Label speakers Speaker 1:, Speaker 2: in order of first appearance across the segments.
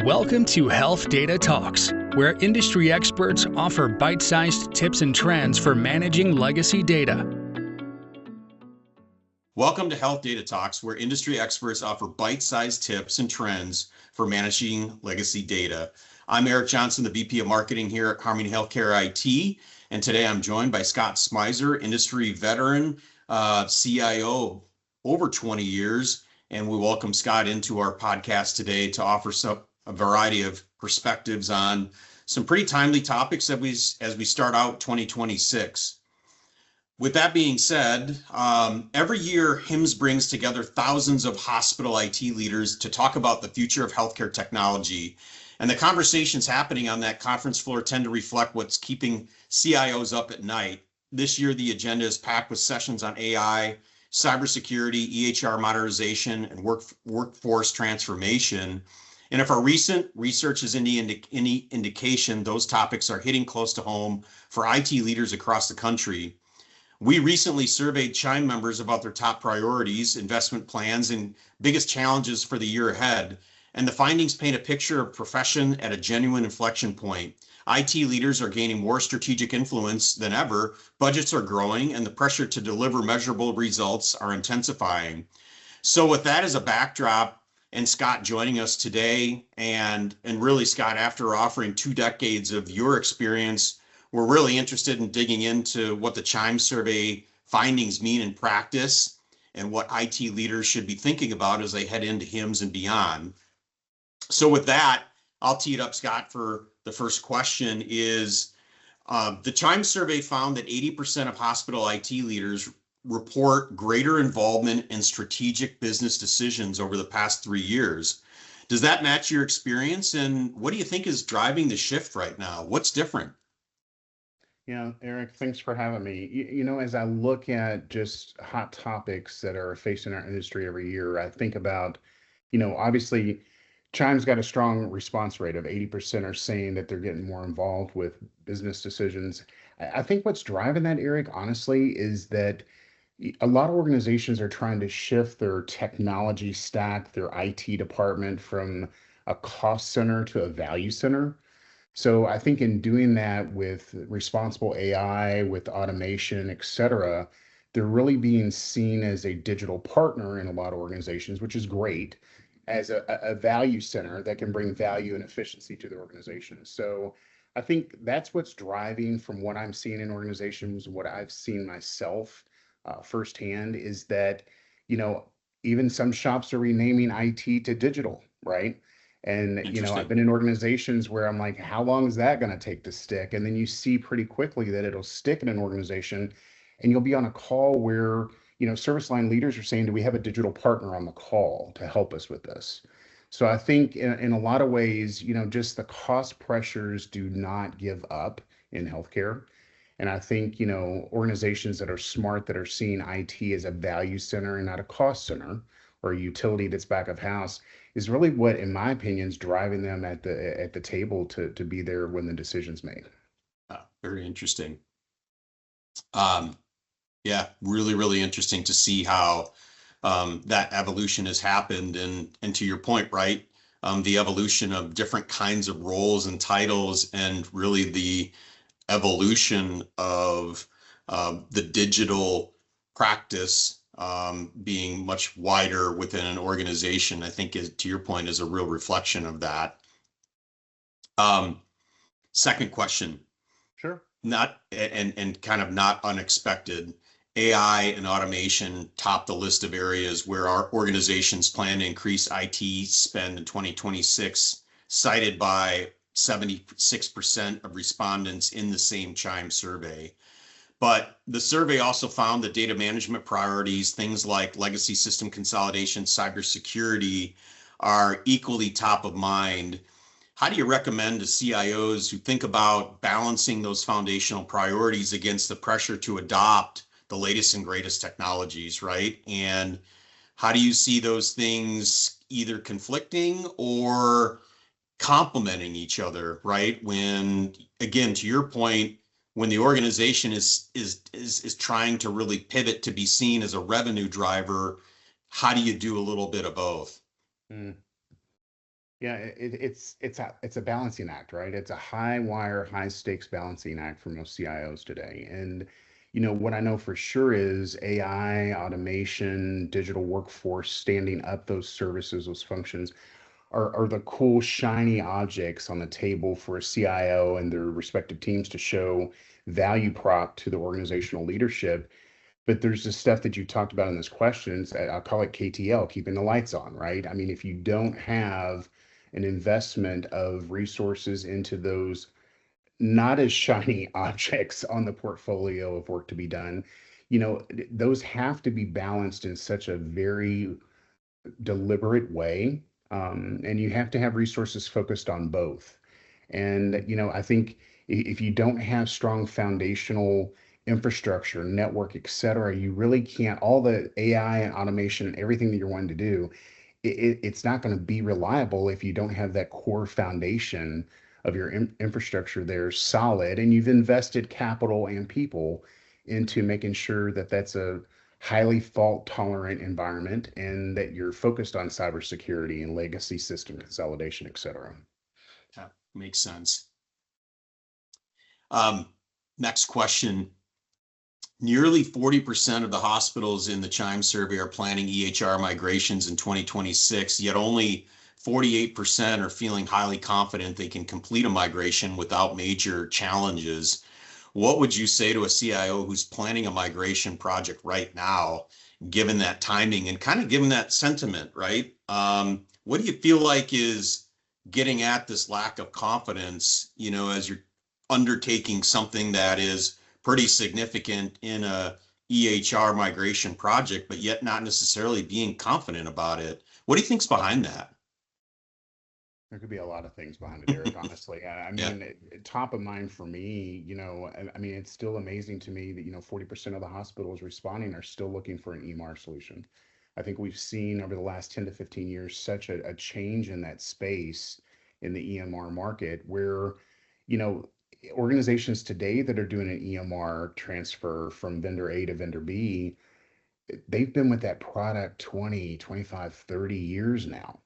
Speaker 1: Welcome to Health Data Talks, where industry experts offer bite-sized tips and trends for managing legacy data.
Speaker 2: Welcome to Health Data Talks, where industry experts offer bite-sized tips and trends for managing legacy data. I'm Eric Johnson, the VP of Marketing here at Harmony Healthcare IT, and today I'm joined by Scott Smizer, industry veteran, CIO over 20 years, and we welcome Scott into our podcast today to offer a variety of perspectives on some pretty timely topics as we start out 2026. With that being said, every year HIMSS brings together thousands of hospital IT leaders to talk about the future of healthcare technology. And the conversations happening on that conference floor tend to reflect what's keeping CIOs up at night. This year, the agenda is packed with sessions on AI, cybersecurity, EHR modernization, and workforce transformation. And if our recent research is any indication, those topics are hitting close to home for IT leaders across the country. We recently surveyed Chime members about their top priorities, investment plans, and biggest challenges for the year ahead. And the findings paint a picture of profession at a genuine inflection point. IT leaders are gaining more strategic influence than ever, budgets are growing, and the pressure to deliver measurable results are intensifying. So with that as a backdrop, and Scott joining us today, and really, Scott, after offering 2 decades of your experience, we're really interested in digging into what the Chime survey findings mean in practice and what IT leaders should be thinking about as they head into HIMSS and beyond. So with that, I'll tee it up, Scott, for the first question is, the Chime survey found that 80% of hospital IT leaders report greater involvement in strategic business decisions over the past 3 years. Does that match your experience? And what do you think is driving the shift right now? What's different?
Speaker 3: Yeah, Eric, thanks for having me. As I look at just hot topics that are facing our industry every year, I think about, obviously Chime's got a strong response rate of 80% are saying that they're getting more involved with business decisions. I think what's driving that, Eric, honestly, is that a lot of organizations are trying to shift their technology stack, their IT department from a cost center to a value center. So I think in doing that with responsible AI, with automation, et cetera, they're really being seen as a digital partner in a lot of organizations, which is great, as a value center that can bring value and efficiency to the organization. So I think that's what's driving from what I'm seeing in organizations, what I've seen myself firsthand is that, even some shops are renaming IT to digital, right? And, I've been in organizations where I'm like, how long is that going to take to stick? And then you see pretty quickly that it'll stick in an organization and you'll be on a call where, service line leaders are saying, do we have a digital partner on the call to help us with this? So I think in a lot of ways, just the cost pressures do not give up in healthcare. And I think, organizations that are smart, that are seeing IT as a value center and not a cost center or a utility that's back of house is really what, in my opinion, is driving them at the table to be there when the decision's made.
Speaker 2: Very interesting. Yeah, really, really interesting to see how that evolution has happened. And to your point, right, the evolution of different kinds of roles and titles, and really the evolution of the digital practice being much wider within an organization, I think is, to your point, is a real reflection of that. Second question.
Speaker 3: Sure.
Speaker 2: Not and kind of not unexpected. AI and automation top the list of areas where our organizations plan to increase IT spend in 2026, cited by 76% of respondents in the same Chime survey. But the survey also found that data management priorities, things like legacy system consolidation, cybersecurity, are equally top of mind. How do you recommend to CIOs who think about balancing those foundational priorities against the pressure to adopt the latest and greatest technologies, right? And how do you see those things either conflicting or complementing each other, right? When, again, to your point, when the organization is trying to really pivot to be seen as a revenue driver, how do you do a little bit of both?
Speaker 3: Yeah, it's a balancing act, right? It's a high wire, high stakes balancing act for most CIOs today. And what I know for sure is AI, automation, digital workforce, standing up those services, those functions are the cool shiny objects on the table for a CIO and their respective teams to show value prop to the organizational leadership. But there's the stuff that you talked about in this questions. I'll call it KTL, keeping the lights on, right? I mean, if you don't have an investment of resources into those not as shiny objects on the portfolio of work to be done, those have to be balanced in such a very deliberate way. And you have to have resources focused on both. And, I think if you don't have strong foundational infrastructure, network, et cetera, you really can't, all the AI and automation and everything that you're wanting to do, it's not going to be reliable if you don't have that core foundation of your infrastructure there solid and you've invested capital and people into making sure that that's a highly fault tolerant environment and that you're focused on cybersecurity and legacy system consolidation, et cetera.
Speaker 2: That makes sense. Next question. Nearly 40% of the hospitals in the Chime survey are planning EHR migrations in 2026, yet only 48% are feeling highly confident they can complete a migration without major challenges. What would you say to a CIO who's planning a migration project right now, given that timing and kind of given that sentiment, right? What do you feel like is getting at this lack of confidence, as you're undertaking something that is pretty significant in a EHR migration project, but yet not necessarily being confident about it? What do you think's behind that?
Speaker 3: There could be a lot of things behind it, Eric, honestly. I
Speaker 2: Yeah,
Speaker 3: mean, top of mind for me, I mean, it's still amazing to me that, 40% of the hospitals responding are still looking for an EMR solution. I think we've seen over the last 10 to 15 years such a change in that space in the EMR market where, you know, organizations today that are doing an EMR transfer from vendor A to vendor B, they've been with that product 20, 25, 30 years now.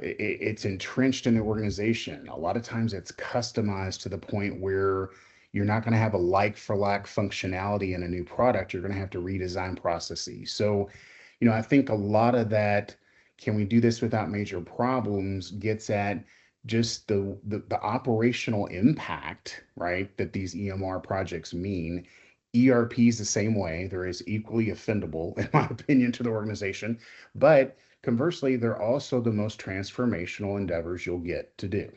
Speaker 3: It's entrenched in the organization. A lot of times it's customized to the point where you're not going to have a like for like functionality in a new product. You're going to have to redesign processes. So, I think a lot of that, can we do this without major problems, gets at just the operational impact, right, that these EMR projects mean. ERP is the same way. They're as equally offendable, in my opinion, to the organization. But conversely, they're also the most transformational endeavors you'll get to do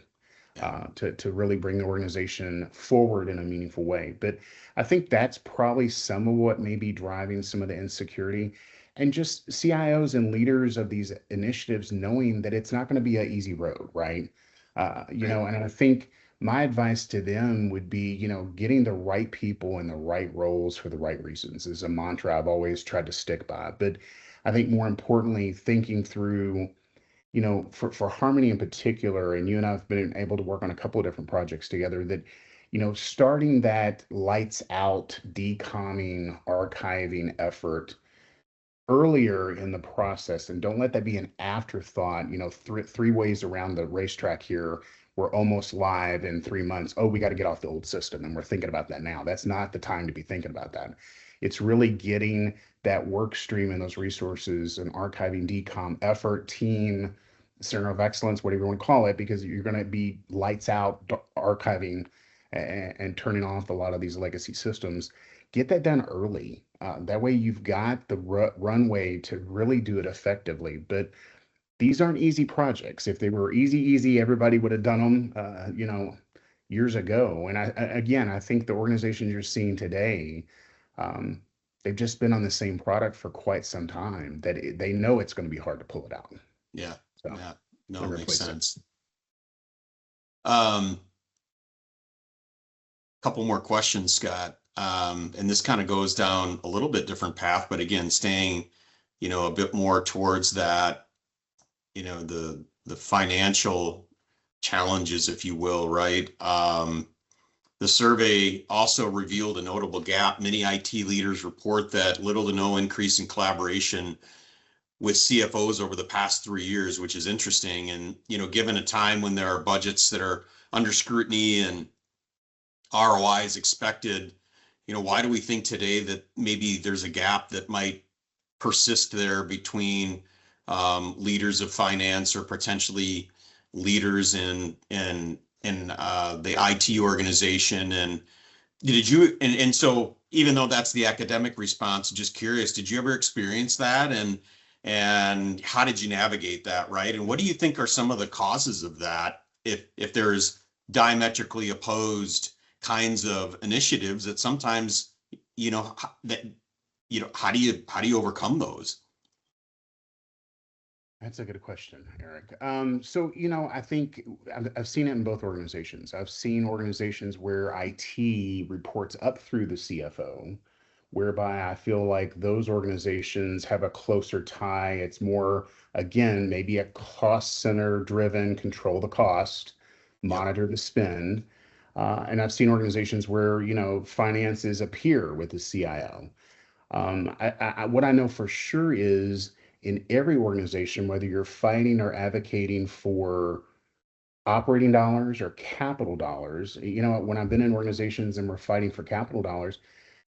Speaker 2: yeah,
Speaker 3: to really bring the organization forward in a meaningful way. But I think that's probably some of what may be driving some of the insecurity and just CIOs and leaders of these initiatives knowing that it's not going to be an easy road, right?
Speaker 2: right.
Speaker 3: And I think my advice to them would be, getting the right people in the right roles for the right reasons is a mantra I've always tried to stick by. But I think more importantly, thinking through, for Harmony in particular, and you and I have been able to work on a couple of different projects together that, starting that lights out decomming archiving effort earlier in the process, and don't let that be an afterthought. Three ways around the racetrack here. We're almost live in 3 months. Oh, we got to get off the old system, and we're thinking about that now. That's not the time to be thinking about that. It's really getting that work stream and those resources and archiving decom effort team center of excellence, whatever you want to call it, because you're going to be lights out archiving and turning off a lot of these legacy systems. Get that done early. That way you've got the runway to really do it effectively. But these aren't easy projects. If they were easy, everybody would have done them, years ago. And again, I think the organizations you're seeing today, um, they've just been on the same product for quite some time that they know it's going to be hard to pull it out.
Speaker 2: Yeah,
Speaker 3: So
Speaker 2: yeah, no,
Speaker 3: and
Speaker 2: makes
Speaker 3: replace it.
Speaker 2: sense. Um, Couple more questions, Scott. And this kind of goes down a little bit different path, but again, staying, a bit more towards that, the financial challenges, if you will, right? The survey also revealed a notable gap. Many IT leaders report that little to no increase in collaboration with CFOs over the past 3 years, which is interesting. And, given a time when there are budgets that are under scrutiny and ROI is expected, why do we think today that maybe there's a gap that might persist there between leaders of finance or potentially leaders in the IT organization? And so even though that's the academic response, just curious, did you ever experience that? And how did you navigate that, right? And what do you think are some of the causes of that if there's diametrically opposed kinds of initiatives that sometimes, that, how do you overcome those?
Speaker 3: That's a good question, Eric. So, I think I've seen it in both organizations. I've seen organizations where IT reports up through the CFO, whereby I feel like those organizations have a closer tie. It's more, again, maybe a cost center driven, control the cost,
Speaker 2: Yep.
Speaker 3: monitor the spend. And I've seen organizations where, finance is a peer with the CIO. What I know for sure is in every organization, whether you're fighting or advocating for operating dollars or capital dollars, when I've been in organizations and we're fighting for capital dollars,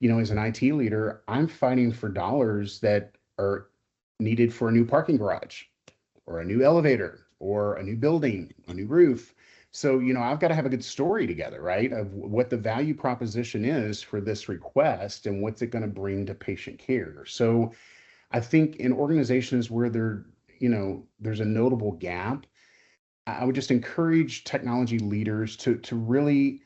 Speaker 3: as an IT leader, I'm fighting for dollars that are needed for a new parking garage or a new elevator or a new building, a new roof. So, I've got to have a good story together, right? Of what the value proposition is for this request and what's it going to bring to patient care. So, I think in organizations where there's a notable gap, I would just encourage technology leaders to really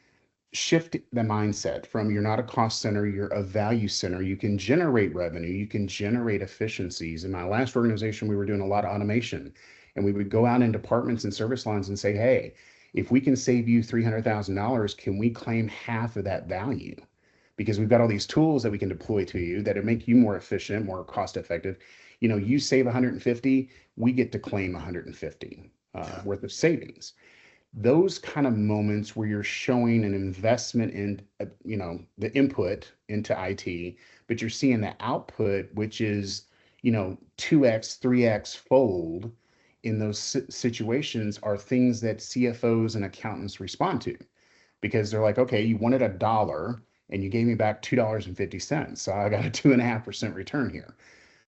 Speaker 3: shift the mindset from you're not a cost center, you're a value center. You can generate revenue, you can generate efficiencies. In my last organization, we were doing a lot of automation, and we would go out in departments and service lines and say, hey, if we can save you $300,000, can we claim half of that value? Because we've got all these tools that we can deploy to you that make you more efficient, more cost effective. You save 150, we get to claim 150
Speaker 2: Yeah.
Speaker 3: worth of savings. Those kind of moments where you're showing an investment in the input into IT, but you're seeing the output, which is 2x 3x fold in those situations, are things that CFOs and accountants respond to, because they're like, okay, you wanted $1 and you gave me back $2.50, so I got a 2.5% return here,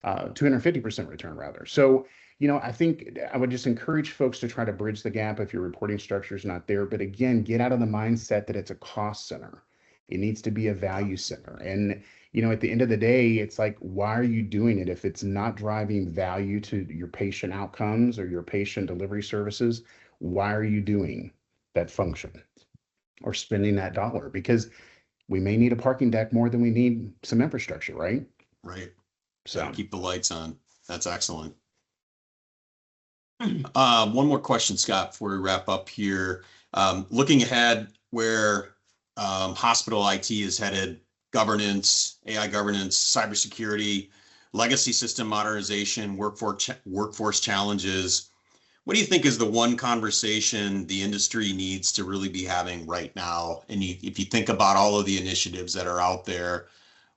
Speaker 3: 250% return rather. So, I think I would just encourage folks to try to bridge the gap if your reporting structure is not there. But again, get out of the mindset that it's a cost center. It needs to be a value center. And, at the end of the day, it's like, why are you doing it? If it's not driving value to your patient outcomes or your patient delivery services, why are you doing that function or spending that dollar? Because we may need a parking deck more than we need some infrastructure, right?
Speaker 2: Right. Got to
Speaker 3: So.
Speaker 2: keep the lights on. That's excellent. One more question, Scott, before we wrap up here. Looking ahead, where hospital IT is headed, governance, AI governance, cybersecurity, legacy system modernization, workforce challenges. What do you think is the one conversation the industry needs to really be having right now? And if you think about all of the initiatives that are out there,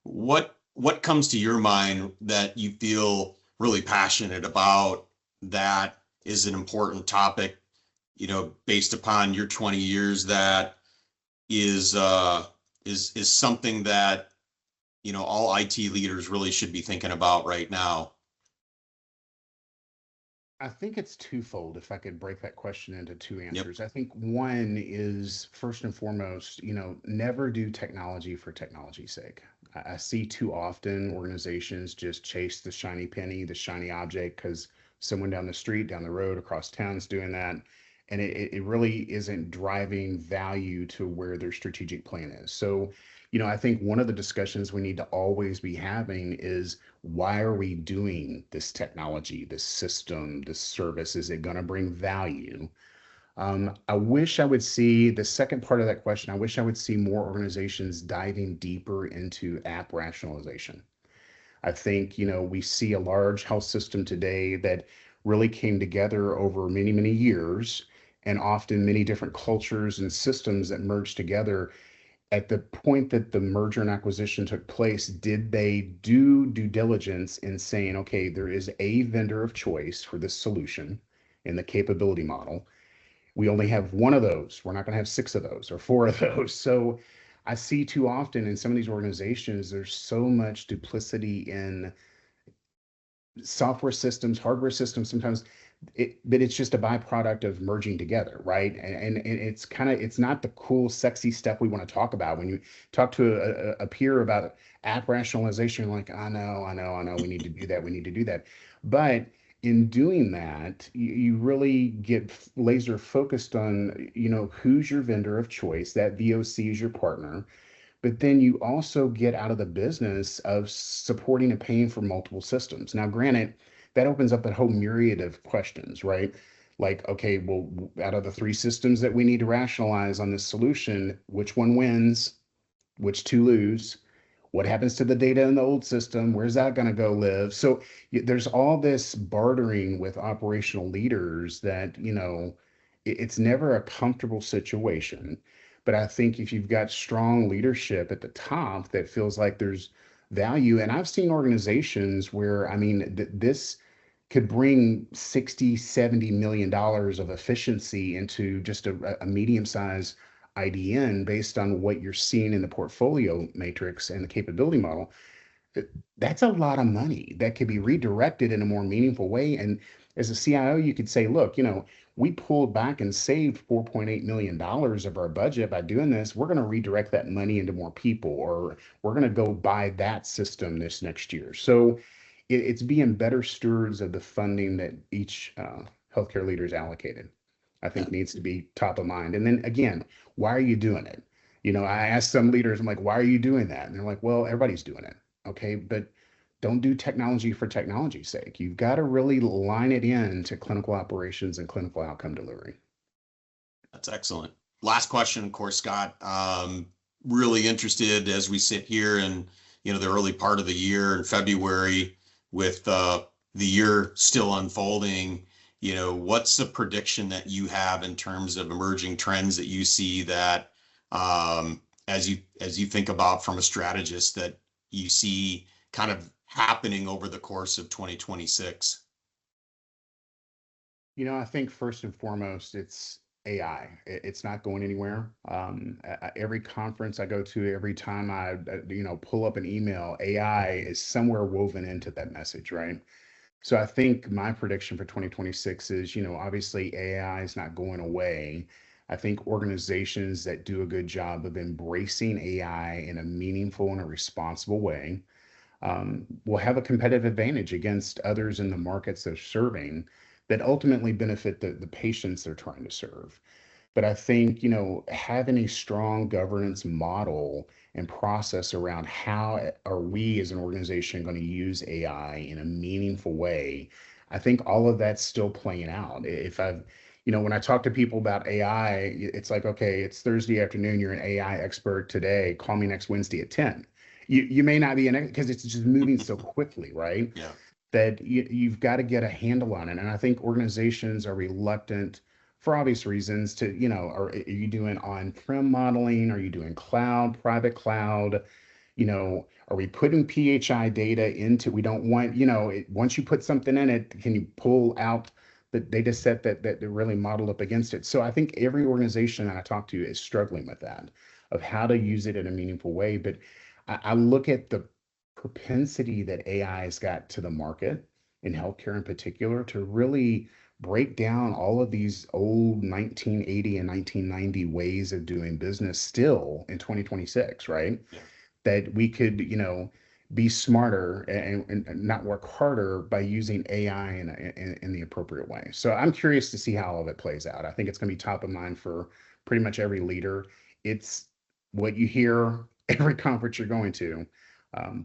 Speaker 2: what comes to your mind that you feel really passionate about, that is an important topic, based upon your 20 years, that is something that, all IT leaders really should be thinking about right now?
Speaker 3: I think it's twofold, if I could break that question into two
Speaker 2: Yep.
Speaker 3: answers. I think one is first and foremost, never do technology for technology's sake. I see too often organizations just chase the shiny penny, the shiny object, because someone down the street, down the road, across town is doing that. And it really isn't driving value to where their strategic plan is. So, I think one of the discussions we need to always be having is, why are we doing this technology, this system, this service? Is it going to bring value? I wish I would see the second part of that question. I wish I would see more organizations diving deeper into app rationalization. I think, we see a large health system today that really came together over many, many years, and often many different cultures and systems that merged together. at the point that the merger and acquisition took place, did they do due diligence in saying, okay, there is a vendor of choice for this solution in the capability model? We only have one of those. We're not going to have six of those or four of those. So I see too often in some of these organizations, there's so much duplicity in software systems, hardware systems, sometimes but it's just a byproduct of merging together, right? And it's kind of, it's not the cool, sexy stuff we want to talk about. When you talk to a peer about app rationalization, you're like, I know, we need to do that, we need to do that. But in doing that, you really get laser focused on, who's your vendor of choice. That VOC is your partner, but then you also get out of the business of supporting and paying for multiple systems. Now, granted, that opens up a whole myriad of questions, right? Like, okay, well, out of the three systems that we need to rationalize on this solution, which one wins? Which two lose? What happens to the data in the old system? Where's that going to go live? So there's all this bartering with operational leaders that, it's never a comfortable situation. But I think if you've got strong leadership at the top that feels like there's value, and I've seen organizations where, I mean, this could bring 60, 70 million dollars of efficiency into just a medium-sized IDN based on what you're seeing in the portfolio matrix and the capability model. That's a lot of money that could be redirected in a more meaningful way. And as a CIO, you could say, look, we pulled back and saved $4.8 million of our budget by doing this. We're going to redirect that money into more people, or we're going to go buy that system this next year. So it's being better stewards of the funding that each healthcare leader is allocated. I think needs to be top of mind. And then again, why are you doing it? I ask some leaders, I'm like, why are you doing that? And they're like, well, everybody's doing it. Okay, but don't do technology for technology's sake. You've got to really line it in to clinical operations and clinical outcome delivery.
Speaker 2: That's excellent. Last question, of course, Scott. Really interested as we sit here in the early part of the year in February with the year still unfolding. What's the prediction that you have in terms of emerging trends that you see that as you think about from a strategist that you see kind of happening over the course of 2026?
Speaker 3: I think first and foremost, it's AI. It's not going anywhere. Every conference I go to, every time I, pull up an email, AI is somewhere woven into that message, right? So I think my prediction for 2026 is, obviously AI is not going away. I think organizations that do a good job of embracing AI in a meaningful and a responsible way will have a competitive advantage against others in the markets they're serving that ultimately benefit the patients they're trying to serve. But I think, having a strong governance model and process around how are we as an organization going to use AI in a meaningful way, I think all of that's still playing out. If I've, when I talk to people about AI, it's like, okay, it's Thursday afternoon, you're an AI expert today, call me next Wednesday at 10. You may not be an, because it's just moving so quickly, right?
Speaker 2: Yeah.
Speaker 3: That you've got to get a handle on it. And I think organizations are reluctant for obvious reasons to, are you doing on-prem modeling? Are you doing cloud, private cloud? Are we putting PHI data into, we don't want, once you put something in it, can you pull out the data set that really modeled up against it? So I think every organization that I talk to is struggling with that, of how to use it in a meaningful way. But I look at the propensity that AI has got to the market in healthcare in particular to really break down all of these old 1980 and 1990 ways of doing business still in 2026, right?
Speaker 2: Yeah.
Speaker 3: That we could, be smarter and not work harder by using AI in the appropriate way. So I'm curious to see how all of it plays out. I think it's going to be top of mind for pretty much every leader. It's what you hear every conference you're going to.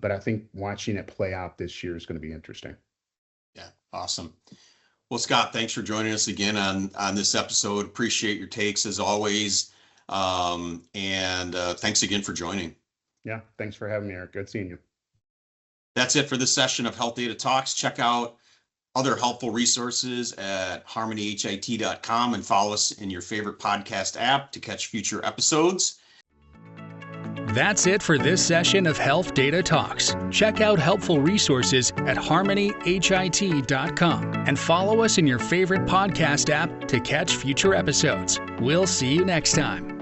Speaker 3: But I think watching it play out this year is going to be interesting.
Speaker 2: Yeah, awesome. Well, Scott, thanks for joining us again on this episode. Appreciate your takes as always. And thanks again for joining.
Speaker 3: Yeah, thanks for having me, Eric. Good seeing you.
Speaker 2: That's it for this session of Health Data Talks. Check out other helpful resources at harmonyhit.com and follow us in your favorite podcast app to catch future episodes.
Speaker 1: That's it for this session of Health Data Talks. Check out helpful resources at harmonyhit.com and follow us in your favorite podcast app to catch future episodes. We'll see you next time.